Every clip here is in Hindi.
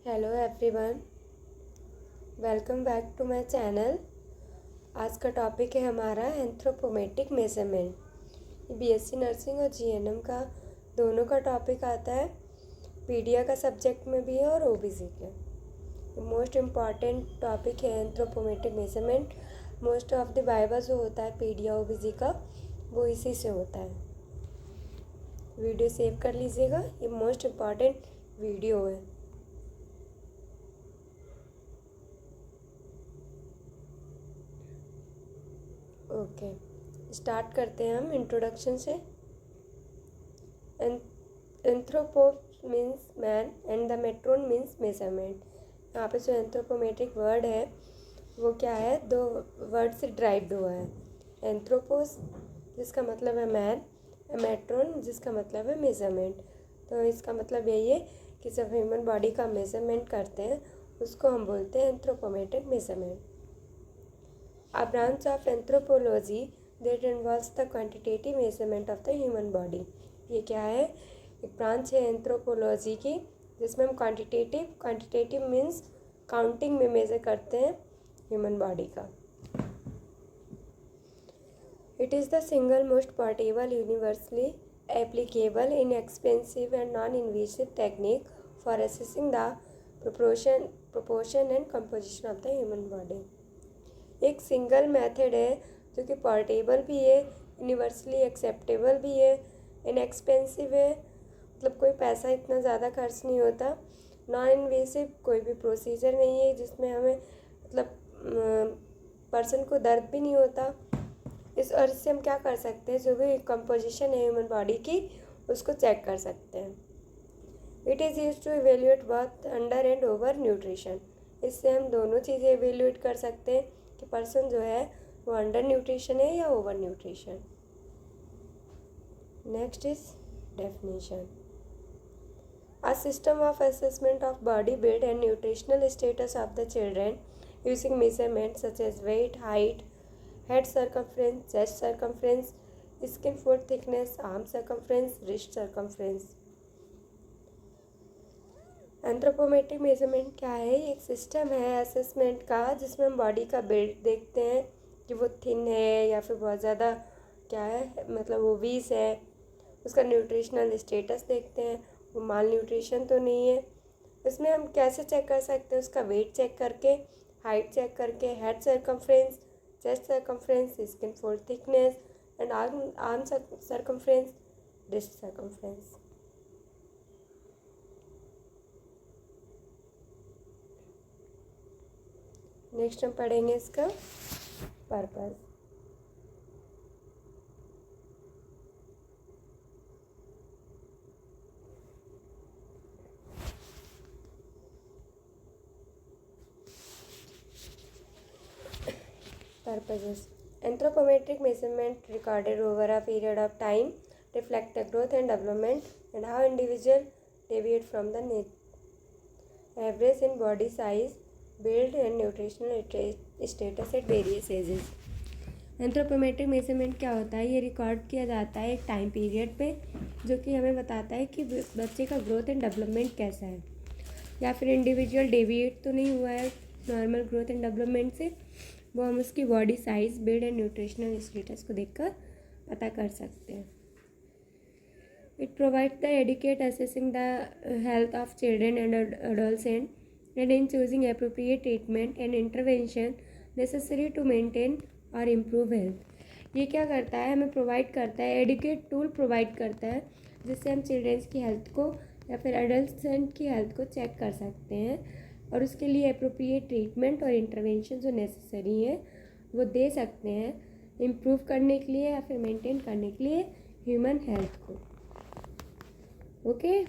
Hello everyone, welcome back to my channel. आज का टॉपिक है हमारा एंथ्रोपोमेट्रिक मेजरमेंट। ये बीएससी नर्सिंग और जीएनएम का दोनों का टॉपिक आता है। पीडिया का सब्जेक्ट में भी है और ओबीसी के। मोस्ट इम्पॉर्टेंट टॉपिक है anthropometric measurement. Most of the viva जो होता है पीडिया ओबीसी का वो इसी से होता है। वीडियो सेव कर लीजिएगा, ये मोस्ट इम्पॉर्टेंट वीडियो है। ओके, स्टार्ट करते हैं हम इंट्रोडक्शन से। Anthropos means man and the matron means measurement. यहाँ पे जो एंथ्रोपोमेट्रिक वर्ड है वो क्या है, दो वर्ड से ड्राइव्ड हुआ है। एंथ्रोपोस जिसका मतलब है मैन, मेट्रोन जिसका मतलब है मेजरमेंट। तो इसका मतलब यही है कि जब ह्यूमन बॉडी का मेजरमेंट करते हैं उसको हम बोलते हैं anthropometric measurement. A branch of anthropology that involves the quantitative measurement of the human body। ये क्या है, एक ब्रांच है एंथ्रोपोलॉजी की जिसमें हम क्वांटिटेटिव मीन्स काउंटिंग में मेज़र करते हैं ह्यूमन बॉडी का। It is the single most portable, universally applicable, inexpensive and non invasive technique for assessing the proportion and composition of the human body. एक सिंगल मेथड है जो कि पोर्टेबल भी है, यूनिवर्सली एक्सेप्टेबल भी है, इनएक्सपेंसिव है, मतलब कोई पैसा इतना ज़्यादा खर्च नहीं होता, नॉन इन्वेसिव, कोई भी प्रोसीजर नहीं है जिसमें हमें मतलब पर्सन को दर्द भी नहीं होता। और इससे हम क्या कर सकते हैं, जो भी कंपोजिशन है ह्यूमन बॉडी की उसको चेक कर सकते हैं। It is use to evaluate both under and over nutrition. इससे हम दोनों चीज़ें इवेल्यूएट कर सकते हैं कि पर्सन जो है वो अंडर न्यूट्रिशन है या over nutrition. Next is definition. A system of assessment of body build and nutritional status of the children using measurement such as weight, height, head circumference, chest circumference, skin fold thickness, arm circumference, wrist circumference. Anthropometric measurement क्या है, एक सिस्टम है असेसमेंट का जिसमें हम बॉडी का बिल्ड देखते हैं कि वो थिन है या फिर बहुत ज़्यादा क्या है, मतलब वो वीस है। उसका न्यूट्रिशनल स्टेटस देखते हैं, वो माल न्यूट्रिशन तो नहीं है। इसमें हम कैसे चेक कर सकते हैं, उसका वेट चेक करके, हाइट चेक करके, head circumference, chest circumference, skin fold thickness and arm circumference, wrist circumference. Next हम पढ़ेंगे इसका purpose. Purposes. Anthropometric measurement recorded over a period of time reflect the growth and development and how individual deviate from the average in body size, build and nutritional status at various ages। Anthropometric measurement क्या होता है, ये रिकॉर्ड किया जाता है एक टाइम पीरियड पे जो कि हमें बताता है कि बच्चे का ग्रोथ एंड डेवलपमेंट कैसा है, या फिर इंडिविजुअल डेविएट तो नहीं हुआ है नॉर्मल ग्रोथ एंड डेवलपमेंट से। वो हम उसकी body size, build and nutritional status को देखकर पता कर सकते हैं। It provide the adequate assessing the health of children and adolescent and in choosing appropriate treatment and intervention necessary to maintain और इम्प्रूव हेल्थ। ये क्या करता है, हमें प्रोवाइड करता है, एडिकेट टूल प्रोवाइड करता है जिससे हम चिल्ड्रेंस की हेल्थ को या फिर एडल्सेंट की हेल्थ को चेक कर सकते हैं और उसके लिए अप्रोप्रिएट ट्रीटमेंट और इंटरवेंशन जो नेसेसरी है वो दे सकते हैं इम्प्रूव करने के लिए या फिर मेंटेन करने के लिए ह्यूमन हेल्थ को। ओके,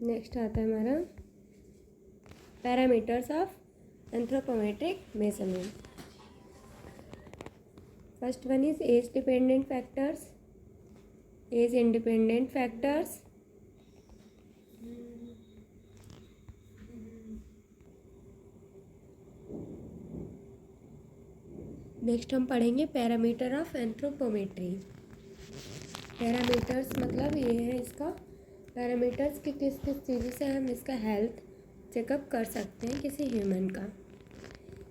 नेक्स्ट आता है हमारा parameters of anthropometric measurement. First one is age dependent factors, age independent factors. Next हम पढ़ेंगे पैरामीटर ऑफ एंथ्रोपोमेट्री। पैरामीटर्स मतलब ये है इसका पैरामीटर्स कि किस किस चीज़ों से हम इसका हेल्थ चेकअप कर सकते हैं किसी ह्यूमन का।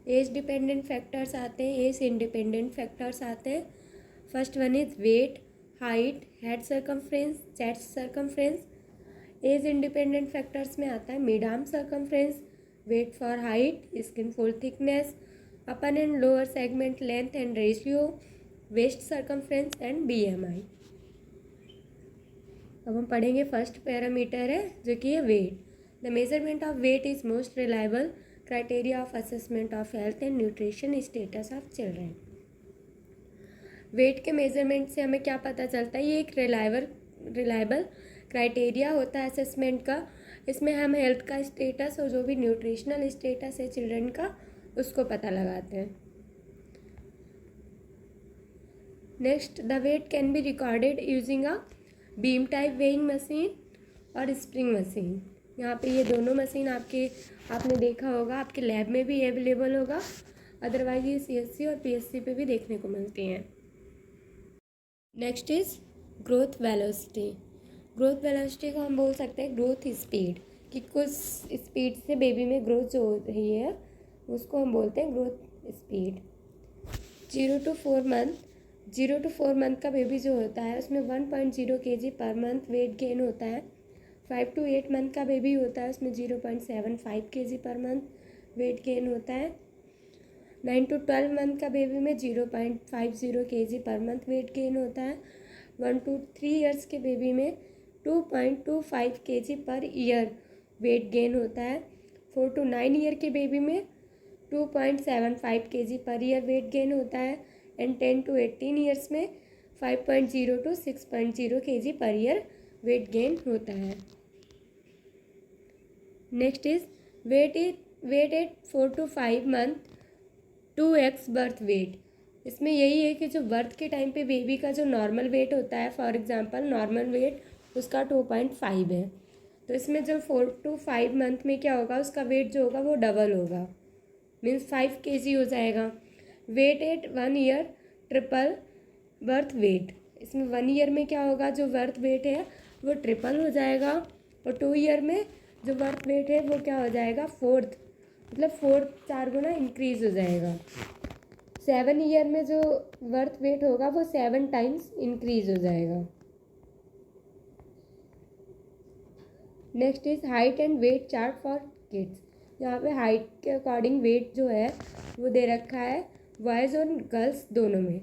एज डिपेंडेंट फैक्टर्स आते हैं, एज इंडिपेंडेंट फैक्टर्स आते हैं। First one is weight, height, head circumference, chest circumference. Age independent factors में आता है mid arm circumference, weight for height, skin fold thickness, upper and lower segment length and ratio, waist circumference and BMI। अब हम पढ़ेंगे फर्स्ट पैरामीटर है जो कि है weight. The measurement of weight is most reliable criteria of assessment of health and nutrition status of children. Weight के मेजरमेंट से हमें क्या पता चलता है, ये एक रिलायबल क्राइटेरिया होता है असेसमेंट का। इसमें हम हेल्थ का स्टेटस और जो भी न्यूट्रिशनल स्टेटस है चिल्ड्रन का उसको पता लगाते हैं। Next, the weight can be recorded using a beam type weighing machine और स्प्रिंग मशीन। यहाँ पे ये दोनों मशीन आपने देखा होगा, आपके लैब में भी अवेलेबल होगा, अदरवाइज ये CSC और PSC पे भी देखने को मिलती हैं। Next is growth velocity. Growth velocity को हम बोल सकते हैं ग्रोथ स्पीड, कि कुछ स्पीड से बेबी में ग्रोथ जो हो रही है उसको हम बोलते हैं ग्रोथ स्पीड। 0 to 4 मंथ का बेबी जो होता है उसमें 1.0 kg per month wait gain होता है। 5 to 8 मंथ का बेबी होता है उसमें 0.75 kg per month wait gain होता है। 9 to 12 मंथ का बेबी में 0.50 kg per month wait gain होता है। 1 to 3 ईयर्स के बेबी में 2.25 kg पर ईयर वेट गेन होता है। 4 to 9 ईयर के बेबी में 2.75 kg पर ईयर वेट गेन होता है। एंड 10 to 18 ईयर्स में 5.0 to 6.0 kg पर ईयर वेट गेन होता है। Next is weight at 4 to 5 month 2x birth weight. इसमें यही है कि जो बर्थ के टाइम पे बेबी का जो नॉर्मल वेट होता है, फॉर एग्जांपल नॉर्मल वेट उसका 2.5 है, तो इसमें जो 4 to 5 मंथ में क्या होगा, उसका वेट जो होगा वो डबल होगा, मीन्स 5 kg हो जाएगा। Weight at 1 year triple birth weight. इसमें 1 ईयर में क्या होगा, जो बर्थ वेट है वो ट्रिपल हो जाएगा, और 2 ईयर में जो बर्थ वेट है वो क्या हो जाएगा, फोर्थ, मतलब 4 गुना इंक्रीज हो जाएगा। 7 ईयर में जो बर्थ वेट होगा वो 7 टाइम्स इंक्रीज हो जाएगा। Next is height and weight chart for kids. यहाँ पे हाइट के अकॉर्डिंग वेट जो है वो दे रखा है बॉयज़ और गर्ल्स दोनों में।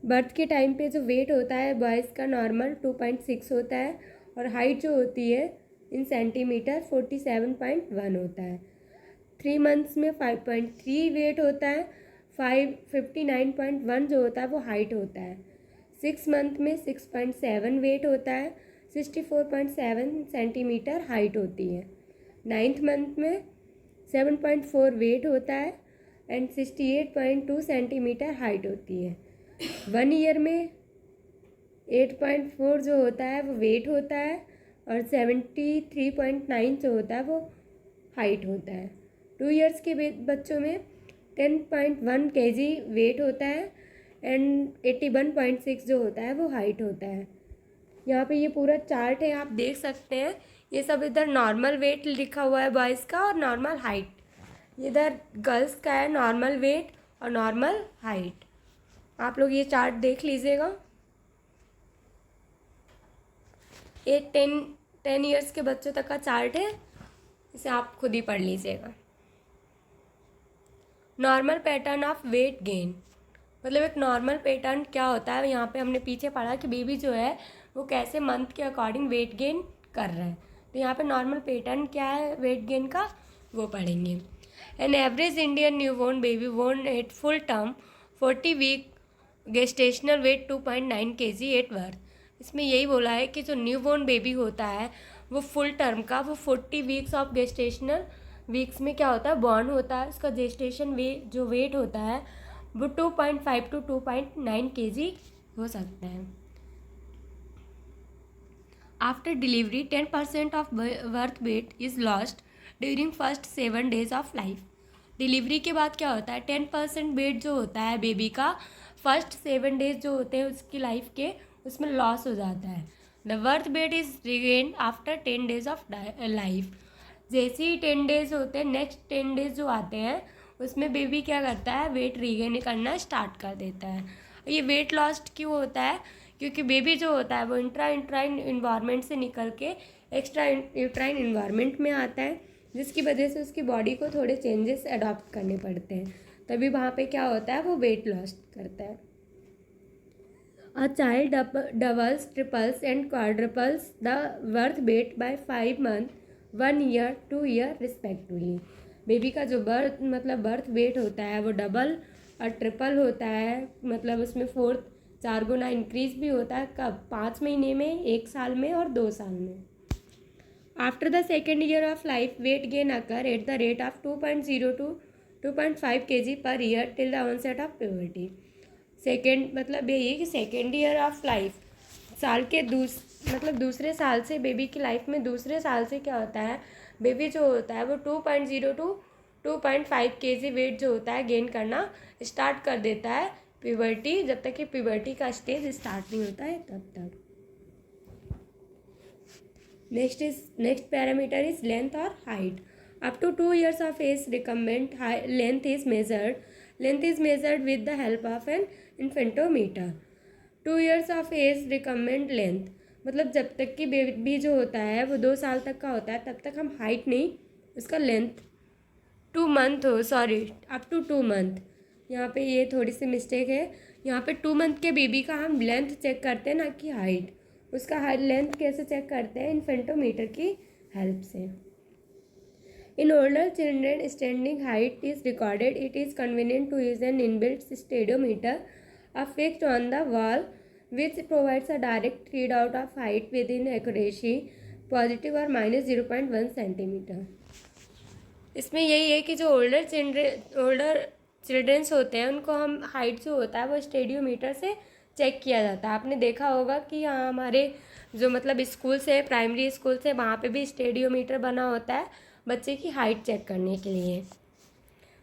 बर्थ के टाइम पे जो वेट होता है बॉयज़ का नॉर्मल 2.6 होता है, और हाइट जो होती है इन सेंटीमीटर 47.1 होता है। 3 मंथ्स में 5.3 वेट होता है, 59.1 जो होता है वो हाइट होता है। 6 मंथ में 6.7 वेट होता है, 64.7 सेंटीमीटर हाइट होती है। 9th मंथ में 7.4 वेट होता है एंड 68.2 सेंटीमीटर हाइट होती है। 1 ईयर में 8.4 जो होता है वो वेट होता है, और 73.9 जो होता है वो हाइट होता है। 2 ईयर्स के बच्चों में 10.1 kg वेट होता है एंड 81.6 जो होता है वो हाइट होता है। यहाँ पे ये पूरा चार्ट है, आप देख सकते हैं। ये सब इधर नॉर्मल वेट लिखा हुआ है बॉयज़ का और नॉर्मल हाइट, इधर गर्ल्स का है नॉर्मल वेट और नॉर्मल हाइट। आप लोग ये चार्ट देख लीजिएगा। ये 10 ईयर्स के बच्चों तक का चार्ट है, इसे आप खुद ही पढ़ लीजिएगा। Normal pattern of weight gain, मतलब एक नॉर्मल पैटर्न क्या होता है, यहाँ पे हमने पीछे पढ़ा कि बेबी जो है वो कैसे मंथ के अकॉर्डिंग वेट गेन कर रहा है, तो यहाँ पे नॉर्मल पैटर्न क्या है वेट गेन का वो पढ़ेंगे। An average Indian newborn baby born at full term 40 week gestational weight 2.9 kg at birth. इसमें यही बोला है कि जो न्यूबॉर्न बेबी होता है वो फुल टर्म का वो 40 वीक्स ऑफ गेस्टेशनल वीक्स में क्या होता है बॉर्न होता है, उसका गेस्टेशन जो वेट होता है वो 2.5 to 2.9 kg हो सकता है। After delivery 10% of birth weight is lost during first 7 days of life. Delivery के बाद क्या होता है 10% वेट जो होता है बेबी का फर्स्ट 7 days जो होते हैं उसकी लाइफ के उसमें लॉस हो जाता है। The birth weight is regain after 10 days of life. जैसे ही 10 days होते हैं, नेक्स्ट 10 days जो आते हैं उसमें बेबी क्या करता है, वेट रिगेन करना स्टार्ट कर देता है। ये वेट लॉस क्यों होता है, क्योंकि बेबी जो होता है वो इंट्राइन इन्वायरमेंट से निकल के एक्स्ट्रा यूट्राइन इन्वायरमेंट में आता है, जिसकी वजह से उसकी बॉडी को थोड़े चेंजेस अडॉप्ट करने पड़ते हैं, तभी वहाँ पे क्या होता है, वो वेट लॉस करता है। A child doubles, triples and quadruples the birth weight by 5 months, 1 year, 2 year respectively। Baby का जो बर्थ वेट होता है वो डबल और ट्रिपल होता है, मतलब उसमें 4 गुना इंक्रीज भी होता है। कब? 5 महीने में, 1 साल में और 2 साल में। After the second year of life weight gain occur at the rate of 2.0 to 2.5 kg पर year till the onset of puberty. Second मतलब यही है कि सेकेंड ईयर ऑफ लाइफ, साल के दूसरे साल से, बेबी की लाइफ में दूसरे साल से क्या होता है, बेबी जो होता है वो 2.0 to 2.5 kg वेट जो होता है गेन करना स्टार्ट कर देता है प्यूबर्टी, जब तक कि प्यूबर्टी का स्टेज स्टार्ट नहीं होता है तब तक। नेक्स्ट पैरामीटर इज लेंथ और height. Up to 2 years of age recombinant length is measured. Length is measured with the help of an infantometer. 2 years of age recombinant length मतलब जब तक कि बेबी जो होता है वो 2 साल तक का होता है तब तक हम हाइट नहीं, उसका लेंथ 2 month हो, सॉरी अप टू 2 month, यहाँ पे ये थोड़ी सी मिस्टेक है। यहाँ पे 2 month के बेबी का हम लेंथ चेक करते हैं, ना कि हाइट। उसका हाइट लेंथ कैसे चेक करते हैं? इन्फेंटोमीटर की हेल्प से। In older children, standing height is recorded. It is convenient to use an inbuilt stadiometer affixed on the wall, which provides a direct readout of height within accuracy, positive or minus 0.1 centimeter. इसमें यही है कि जो ओल्डर चिल्ड्रंस होते हैं उनको हम हाइट जो होता है वो स्टेडियोमीटर से चेक किया जाता है। आपने देखा होगा कि यहाँ हमारे जो मतलब स्कूल से, प्राइमरी स्कूल से, वहाँ पे भी स्टेडियोमीटर बना होता है बच्चे की हाइट चेक करने के लिए।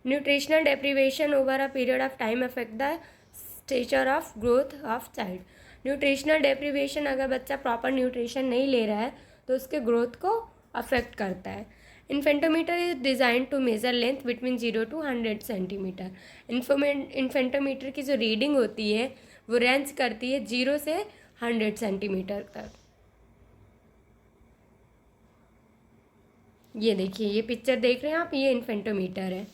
Nutritional deprivation over a period of time affect the stature of growth of child. Nutritional deprivation, अगर बच्चा प्रॉपर न्यूट्रिशन नहीं ले रहा है तो उसके ग्रोथ को अफेक्ट करता है। Infantometer is design to measure length between 0 to 100 centimetre. Infantometer की जो रीडिंग होती है वो रेंज करती है 0 से 100 सेंटीमीटर तक। ये देखिए, ये पिक्चर देख रहे हैं आप, ये इन्फेंटोमीटर है।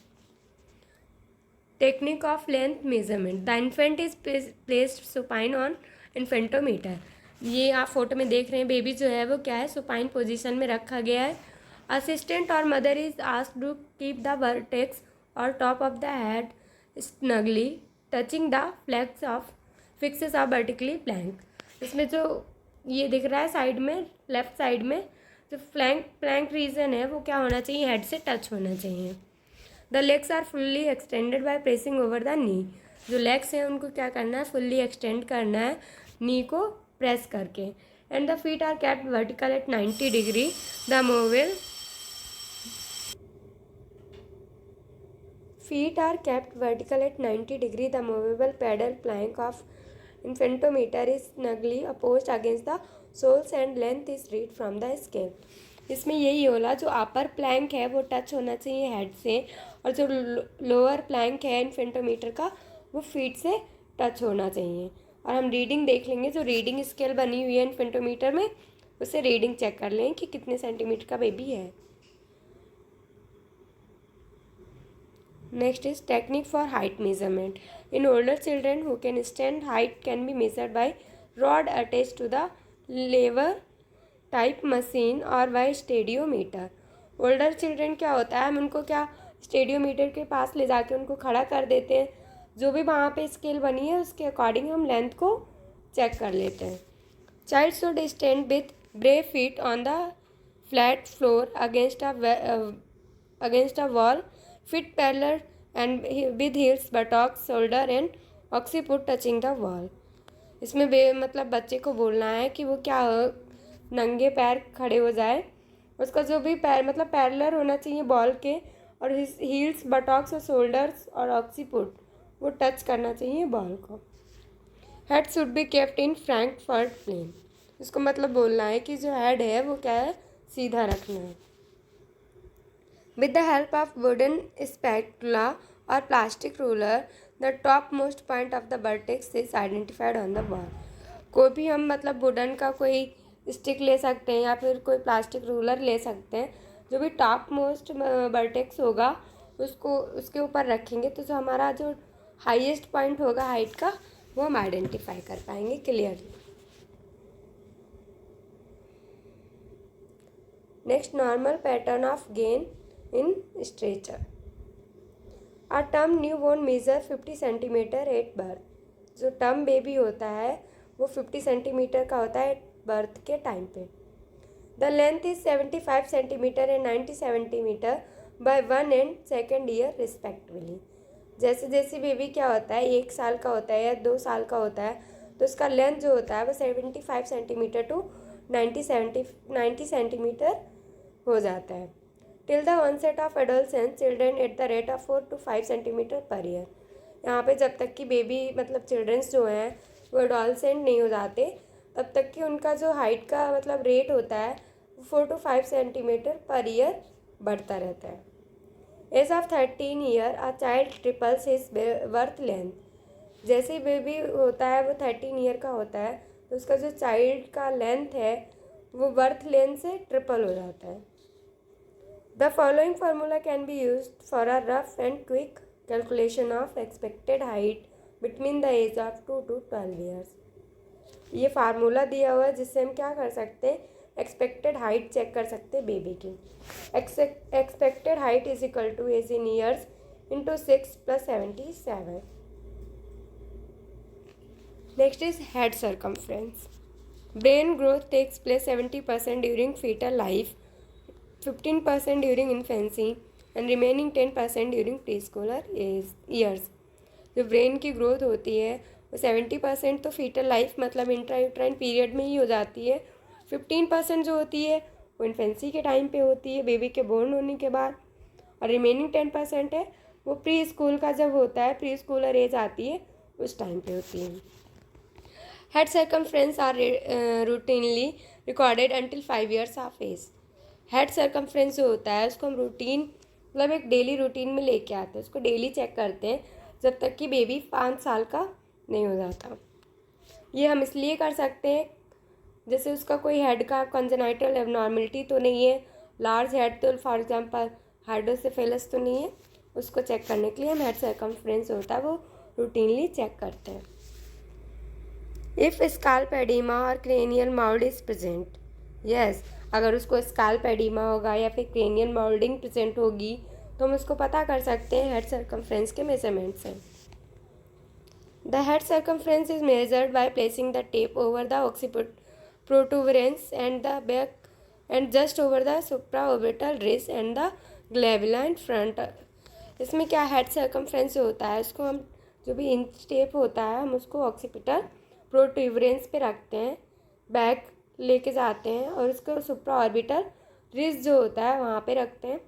Technique of length measurement. The infant is placed supine on infantometer. ये आप फोटो में देख रहे हैं, बेबी जो है वो क्या है, सुपाइन पोजीशन में रखा गया है। असिस्टेंट और mother is asked to keep the vertex और top of the head snugly touching the flax of fixes of vertically plank. इसमें जो ये दिख रहा है साइड में, लेफ्ट साइड में जो प्लैंक रीजन है वो क्या होना चाहिए, हेड से टच होना चाहिए। The legs are fully extended by pressing over the knee. जो लेग्स हैं उनको क्या करना है, फुल्ली एक्सटेंड करना है नी को प्रेस करके। And the feet are kept vertical at 90 degree. The movable feet are kept vertical at 90 degree. The movable pedal plank of infantometer is snugly opposed against the soles and length is read from the scale. इसमें यही होला, जो अपर प्लैंक है वो टच होना चाहिए हेड से, और जो लोअर प्लैंक है इन्फेंटोमीटर का वो फीट से टच होना चाहिए। और हम रीडिंग देख लेंगे, जो रीडिंग स्केल बनी हुई है इन्फेंटोमीटर में उससे रीडिंग चेक कर लें कि कितने सेंटीमीटर का बेबी है। Next is technique for height measurement. In older children who can stand, height can be measured by rod attached to the lever type machine or by stadiometer. Older children क्या होता है, हम उनको क्या स्टेडियोमीटर के पास ले जाके उनको खड़ा कर देते हैं, जो भी वहाँ पे स्केल बनी है उसके अकॉर्डिंग हम लेंथ को चेक कर लेते हैं। Child should stand with bare feet on the flat floor against a wall, feet parallel and with heels, buttocks, shoulder and occiput touching the wall. इसमें मतलब बच्चे को बोलना है कि वो क्या नंगे पैर खड़े हो जाए, उसका जो भी पैर मतलब पैरेलल होना चाहिए बॉल के, और हील्स, बटॉक्स और शोल्डर्स और ऑक्सीपुट वो टच करना चाहिए बॉल को। Head should be kept in Frankfurt plane. इसको मतलब बोलना है कि जो हेड है वो क्या है, सीधा रखना है। With the help of wooden spatula और plastic ruler the top most point of the vertex is identified on the wall. कोई भी हम मतलब वुडन का कोई स्टिक ले सकते हैं या फिर कोई प्लास्टिक रूलर ले सकते हैं, जो भी टॉप मोस्ट वर्टेक्स होगा उसको उसके ऊपर रखेंगे तो जो हमारा जो हाईएस्ट पॉइंट होगा हाइट का वो हम आइडेंटिफाई कर पाएंगे clearly. Next, normal pattern of gain in stature. A term newborn measure 50 centimetre at birth. जो टर्म बेबी होता है वो 50 सेंटीमीटर का होता है बर्थ के टाइम पे। The length is 75 centimetre and 90 centimetre bye 1 and 2nd year respectively. जैसे जैसे बेबी क्या होता है, 1 साल का होता है या 2 साल का होता है, तो उसका लेंथ जो होता है वो 75 सेंटीमीटर टू 90 सेंटीमीटर हो जाता है। Till the onset of adolescence children at the rate of 4 to 5 centimetre per year. यहाँ पे जब तक कि बेबी मतलब चिल्ड्रंस जो हैं वो एडोलसेंट नहीं हो जाते तब तक कि उनका जो हाइट का मतलब रेट होता है 4 to 5 सेंटीमीटर पर ईयर बढ़ता रहता है। Age of 13 year a child triples his birth length. जैसे ही बेबी होता है वो 13 ईयर का होता है तो उसका जो चाइल्ड का लेंथ है वो बर्थ लेंथ से ट्रिपल हो जाता है। The following formula can be use for a rough and quick calculation of expected height between the age of 2 to 12 years. ये फार्मूला दिया हुआ है जिससे हम क्या कर सकते हैं, एक्सपेक्टेड हाइट चेक कर सकते हैं बेबी की। Expected height is equal to age in years into 6 + 77। Next is head circumference. Brain growth takes place 70% during fetal life, 15% during infancy and remaining 10% during preschooler years. जो ब्रेन की ग्रोथ होती है वो 70% तो फीटल लाइफ मतलब इंट्रायूट्राइन पीरियड में ही हो जाती है, 15% जो होती है वो इन्फेंसी के टाइम पे होती है, बेबी के बोर्न होने के बाद, और रिमेनिंग 10% है वो प्री स्कूल का जब होता है, प्री स्कूलर एज आती है उस टाइम पे होती है। Head circumference are routinely recorded until 5 years of age. Head circumference जो होता है उसको हम रूटीन मतलब एक डेली रूटीन में लेके आते हैं, उसको डेली चेक करते हैं जब तक कि बेबी 5 साल का नहीं हो जाता। ये हम इसलिए कर सकते हैं जैसे उसका कोई हेड का कंजेनाइटल एबनॉर्मलिटी तो नहीं है, लार्ज हेड तो फॉर एग्जांपल हाइड्रोसेफेलस तो नहीं है, उसको चेक करने के लिए हम हेड सर्कमफ्रेंस होता है वो रूटीनली चेक करते हैं। इफ़ स्काल्प एडिमा और cranial mould is present, yes, अगर उसको स्काल्प एडिमा होगा या फिर क्रेनियल माउल्डिंग प्रेजेंट होगी तो हम उसको पता कर सकते हैं हेड सर्कमफ्रेंस के मेजरमेंट से। The head circumference is measured by placing the tape over the occiput protuberance and the back and just over the supraorbital ridge and the glabella in front। इसमें क्या हेड सर्कमफ्रेंस होता है, उसको हम जो भी इंच टेप होता है हम उसको ऑक्सीपिटल प्रोट्यूबरेंस पे रखते हैं, बैक लेके जाते हैं और उसको सुप्राऑर्बिटल रिज जो होता है वहाँ पे रखते हैं,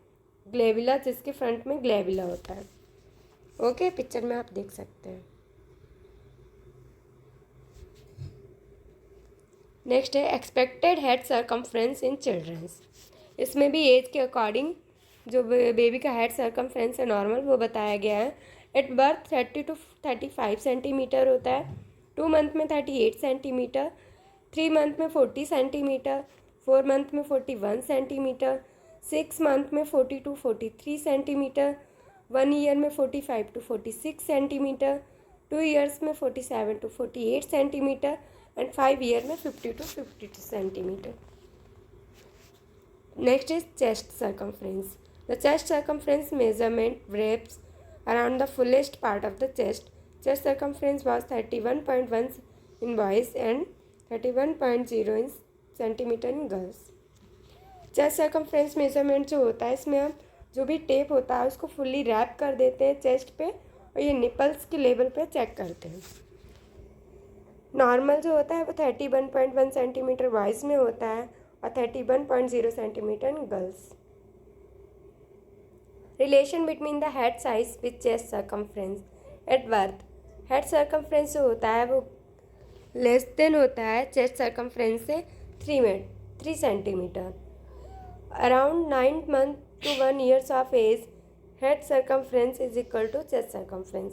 ग्लेविला जिसके फ्रंट में ग्लेविला होता है। ओके, पिक्चर में आप देख सकते हैं। नेक्स्ट है एक्सपेक्टेड हेड सर्कमफ्रेंस इन चिल्ड्रंस। इसमें भी एज के अकॉर्डिंग जो बेबी का हेड सर्कमफ्रेंस है नॉर्मल वो बताया गया है। एट बर्थ 30 to 35 सेंटीमीटर होता है, 2 मंथ में 38 सेंटीमीटर, 3 मंथ में 40 सेंटीमीटर, 4 मंथ में 41 सेंटीमीटर, 6 मंथ में 40 to 43 सेंटीमीटर, 1 ईयर में 45 to 46 सेंटीमीटर, 2 ईयर्स में 47 to 48 सेंटीमीटर एंड 5 ईयर में 50 to 52 centimetre. Next is chest circumference. The chest circumference measurement wraps around the fullest part of the chest. Chest circumference was 31.1 in boys and 31.0 in centimeter in girls. Chest circumference measurement जो होता है इसमें हम जो भी टेप होता है उसको फुल्ली रैप कर देते हैं चेस्ट पे और ये निपल्स के लेवल पे चेक करते हैं। नॉर्मल जो होता है वो 31.1 सेंटीमीटर बॉयज़ में होता है और 31.0 centimetre in girls. Relation between the head size with chest circumference at birth. Head circumference जो होता है वो लेस देन होता है चेस्ट सरकमफ्रेंस से 3 centimetre. Around 9 month to 1 years of age head circumference is equal to chest circumference.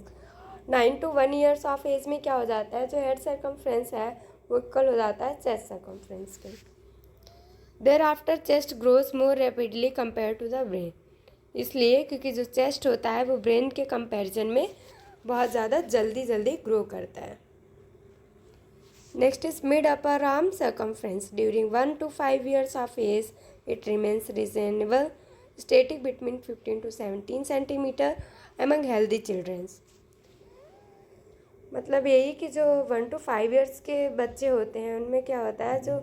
9 to 1 years of age में क्या हो जाता है, जो हेड सरकमफ्रेंस है वो इक्वल हो जाता है चेस्ट सरकमफ्रेंस के। Thereafter chest grows more rapidly compare to the brain, इसलिए क्योंकि जो चेस्ट होता है वो ब्रेन के कंपैरिजन में बहुत ज़्यादा जल्दी ग्रो करता है। Next is mid upper arm circumference. During 1 to 5 years of age it remains reasonable static between 15 to 17 centimeter among healthy children। मतलब यही कि जो 1 to 5 years के बच्चे होते हैं उनमें क्या होता है, जो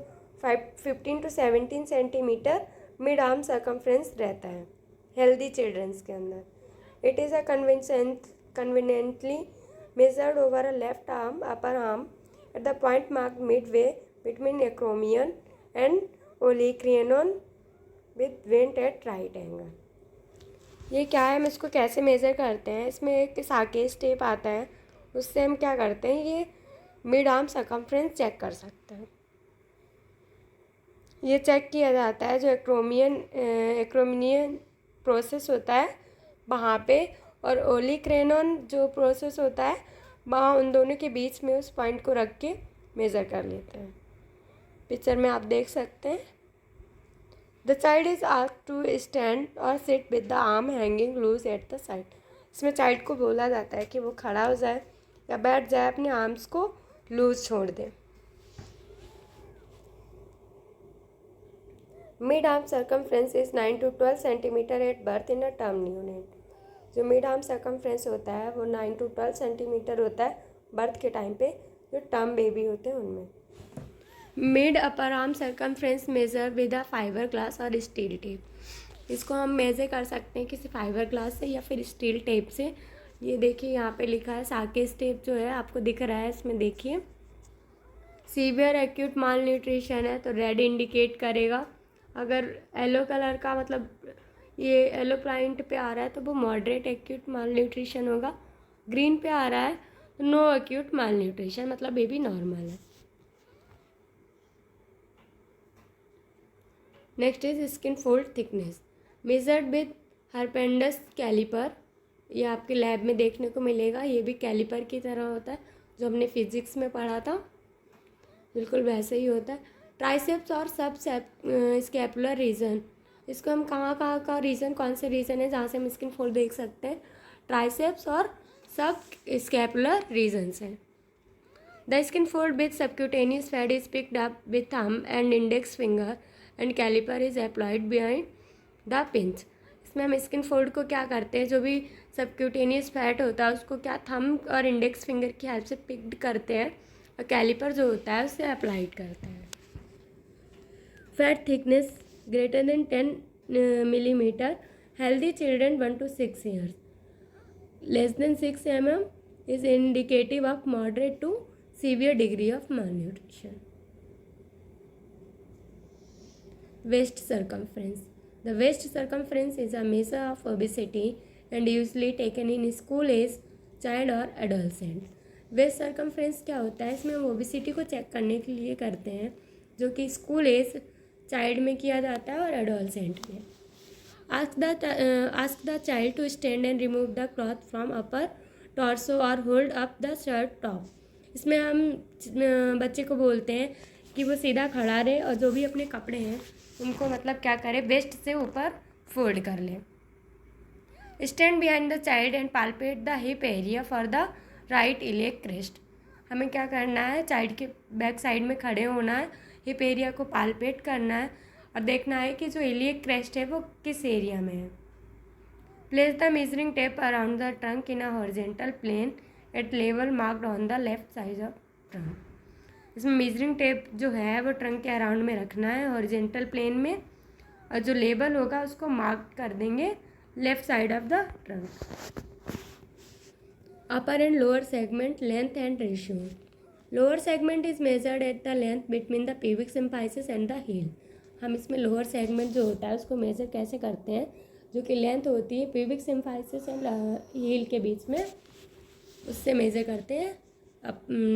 15 to 17 centimetre mid arm circumference रहता है हेल्दी चिल्ड्रंस के अंदर। It is a conveniently measured over a left arm upper arm at the point marked midway between acromion and olecranon with vent at right angle। ये क्या है, हम इसको कैसे मेज़र करते हैं, इसमें एक साकेस टेप आता है, उससे हम क्या करते हैं, ये मिड आर्म सर्कमफ्रेंस चेक कर सकते हैं। ये चेक किया जाता है जो एक्रोमियन प्रोसेस होता है वहाँ पे, और ओलिक्रेनॉन जो प्रोसेस होता है वहाँ उन दोनों के बीच में उस पॉइंट को रख के मेज़र कर लेते हैं। पिक्चर में आप देख सकते हैं। The child is asked to stand और sit with the arm hanging loose at the side. इसमें चाइल्ड को बोला जाता है कि वो खड़ा हो जाए या बैठ जाए, अपने आर्म्स को लूज छोड़ दे। Mid arm circumference is 9 to 12 centimetre at birth in a term neonate. जो मिड आर्म सर्कमफ्रेंस होता है वो 9 to 12 सेंटीमीटर होता है बर्थ के टाइम पे, जो टर्म बेबी होते हैं उनमें। Mid upper arm circumference measure with a fibreglass और स्टील टेप। इसको हम मेज़र कर सकते हैं किसी फाइबर ग्लास से या फिर स्टील टेप से। ये देखिए यहाँ पे लिखा है साकेस टेप जो है आपको दिख रहा है, इसमें देखिए सीवियर एक्यूट माल न्यूट्रिशन है तो रेड इंडिकेट करेगा। अगर येलो कलर का मतलब ये येलो पॉइंट पे आ रहा है तो वो मॉडरेट एक्यूट माल न्यूट्रिशन होगा। ग्रीन पे आ रहा है तो नो एक्यूट माल न्यूट्रिशन, मतलब बेबी नॉर्मल है। Next is skin fold thickness measured with Harpenden caliper. ये आपके लैब में देखने को मिलेगा, ये भी कैलिपर की तरह होता है जो हमने फिजिक्स में पढ़ा था, बिल्कुल वैसे ही होता है। ट्राइसेप्स और सब स्कैपुलर रीजन, इसको हम कहाँ का रीजन, कौन से रीजन है जहाँ से हम स्किन फोल्ड देख सकते हैं, ट्राइसेप्स और सब स्कैपुलर रीजन्स हैं। The skin fold with subcutaneous fat is picked up with thumb and index finger and calliper is applied behind the pinch. इसमें हम स्किन फोल्ड को क्या करते हैं, जो भी सबक्यूटेनियस फैट होता है उसको क्या थंब और इंडेक्स फिंगर की हेल्प से पिक्ड करते हैं और कैलिपर जो होता है उससे अप्लाइड करते हैं। Fat thickness greater than 10 millimeter, healthy children 1 to 6 years, less than 6 mm is indicative of moderate to severe degree of malnutrition. Waist circumference. The waist circumference is a measure of obesity and usually taken in school age child or adolescent. Waist circumference क्या होता है, इसमें हम ओबिसिटी को चेक करने के लिए करते हैं, जो कि स्कूल एज चाइल्ड में किया जाता है और एडोलसेंट में। Ask the child to stand and remove the cloth from upper torso और hold up the shirt top. इसमें हम बच्चे को बोलते हैं कि वो सीधा खड़ा रहे और जो भी अपने कपड़े हैं उनको मतलब क्या करे, वेस्ट से ऊपर फोल्ड कर ले। Stand behind the child and palpate the hip area for the right iliac crest. हमें क्या करना है, चाइल्ड के बैक साइड में खड़े होना है, हिप एरिया को पाल्पेट करना है और देखना है कि जो इलियक क्रेस्ट है वो किस एरिया में है। Place the measuring tape around the trunk in a horizontal plane at level marked on the left side of trunk. इसमें मेजरिंग टेप जो है वो ट्रंक के अराउंड में रखना है हॉरिजेंटल प्लेन में, और जो लेबल होगा उसको मार्क कर देंगे left side of the trunk. Upper and lower segment length and ratio. Lower segment is measured at the length between the pubic symphysis and the heel. हम इसमें लोअर सेगमेंट जो होता है उसको मेजर कैसे करते हैं, जो कि लेंथ होती है प्यूबिक सिम्फाइसिस एंड हील के बीच में, उससे मेजर करते हैं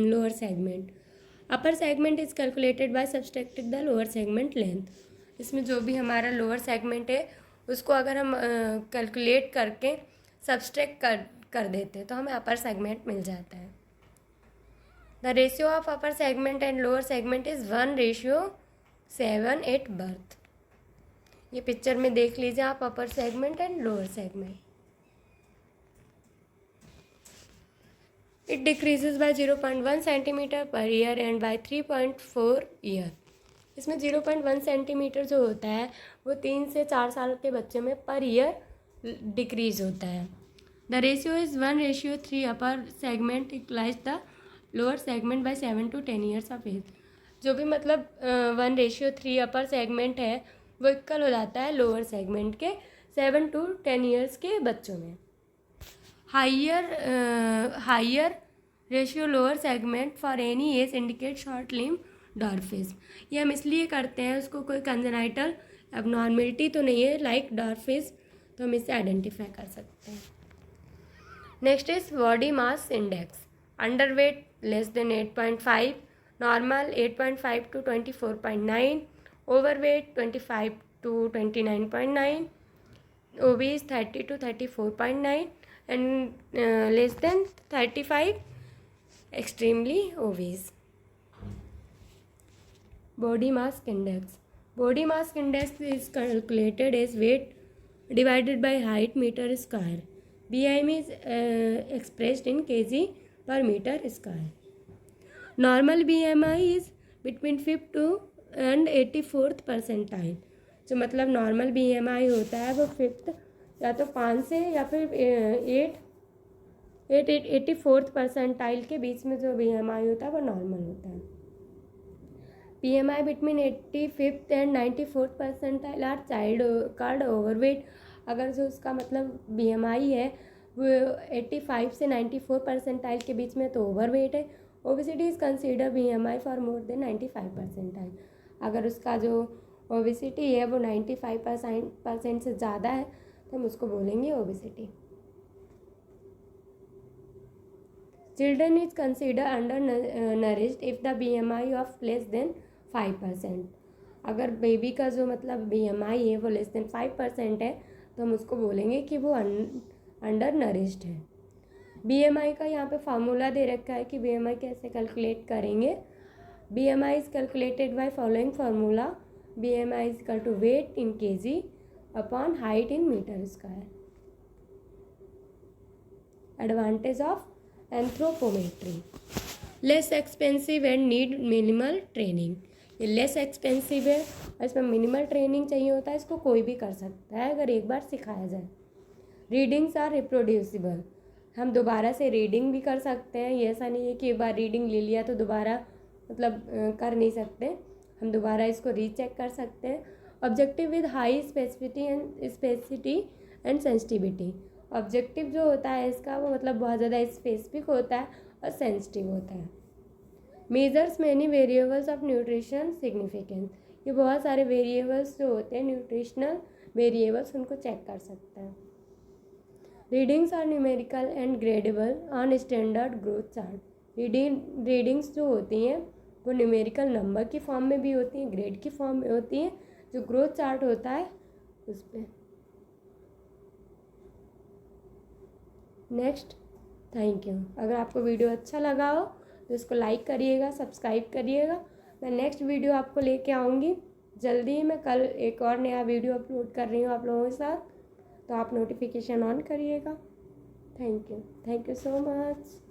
lower segment. Upper segment is calculated bye subtracting the lower segment length. इसमें जो भी हमारा लोअर सेगमेंट है उसको अगर हम कैलकुलेट करके सब्सट्रैक्ट कर देते तो हमें अपर सेगमेंट मिल जाता है। The ratio of upper segment and lower segment is 1:7 at birth. ये पिक्चर में देख लीजिए आप, upper segment and lower segment. It decreases by 0.1 centimetre per year and by 3.4 year. इसमें 0.1 सेंटीमीटर जो होता है वो 3 से 4 साल के बच्चे में पर ईयर डिक्रीज होता है। The ratio is 1:3 upper segment equalize the lower segment by 7 to 10 years of age. जो भी मतलब 1:3 अपर सेगमेंट है वो इक्वल हो जाता है लोअर सेगमेंट के 7 to 10 ईयर्स के बच्चों में। Higher ratio lower segment for any age indicate short limb dwarfism. ये हम इसलिए करते हैं, उसको कोई कंजेनाइटल एबनॉर्मेलिटी तो नहीं है लाइक डॉर्फिज्म, तो हम इसे आइडेंटिफाई कर सकते हैं। Next is body mass index. Under weight less than 8.5, normal 8.5 to 24.9, over weight 25 to 29.9, obese 30 to 34.9 and less than 35 extremely obese. Body mass index. Body mass index is calculated as weight divided by height meter square. BMI is expressed in kg per meter square. Normal BMI is between 5th to and 84th percentile. जो मतलब नॉर्मल BMI होता है वो 5th या तो 5 से या फिर 84th परसेंटाइल के बीच में जो BMI होता है वो नॉर्मल होता है। PMI between 85th and 94th percentile are child कार्ड ओवरवेट। अगर जो उसका मतलब BMI है वो 85 से 94 परसेंटाइल के बीच में तो ओवरवेट है। Obesity is consider BMI for more than 95 percentile. अगर उसका जो ओबेसिटी है वो 95% से ज़्यादा है तो हम उसको बोलेंगे obesity. Children is consider under nourished if the BMI of less than 5%। अगर बेबी का जो मतलब BMI है वो लेस देन 5% है तो हम उसको बोलेंगे कि वो अंडर नरिश्ड है। BMI का यहाँ पे फार्मूला दे रखा है कि BMI कैसे कैलकुलेट करेंगे। BMI is calculated by following formula. BMI is equal to weight in kg upon height in metre square. Advantage of anthropometry. Less expensive and need minimal training. ये लेस एक्सपेंसिव है और इसमें मिनिमल ट्रेनिंग चाहिए होता है। इसको कोई भी कर सकता है अगर एक बार सिखाया जाए। Readings are reproducible. हम दोबारा से रीडिंग भी कर सकते हैं। ये ऐसा नहीं है कि एक बार रीडिंग ले लिया तो दोबारा मतलब कर नहीं सकते, हम दोबारा इसको रीचेक कर सकते हैं। Objective with high specificity and sensitivity. Objective जो होता है इसका वो मतलब बहुत ज़्यादा स्पेसिफिक होता है और सेंसिटिव होता है। Measures many variables of nutrition significance. ये बहुत सारे वेरिएबल्स जो होते हैं न्यूट्रिशनल वेरिएबल्स उनको चेक कर सकता है। Readings are numerical and gradable on standard growth chart. Readings जो होती हैं वो न्यूमेरिकल नंबर की फॉर्म में भी होती हैं, ग्रेड की फॉर्म में होती हैं, जो ग्रोथ चार्ट होता है उस पर। Next, thank you. अगर आपको वीडियो अच्छा लगा हो तो इसको लाइक करिएगा, सब्सक्राइब करिएगा। मैं नेक्स्ट वीडियो आपको लेके आऊँगी जल्दी ही। मैं कल एक और नया वीडियो अपलोड कर रही हूँ आप लोगों के साथ, तो आप नोटिफिकेशन ऑन करिएगा। Thank you so much.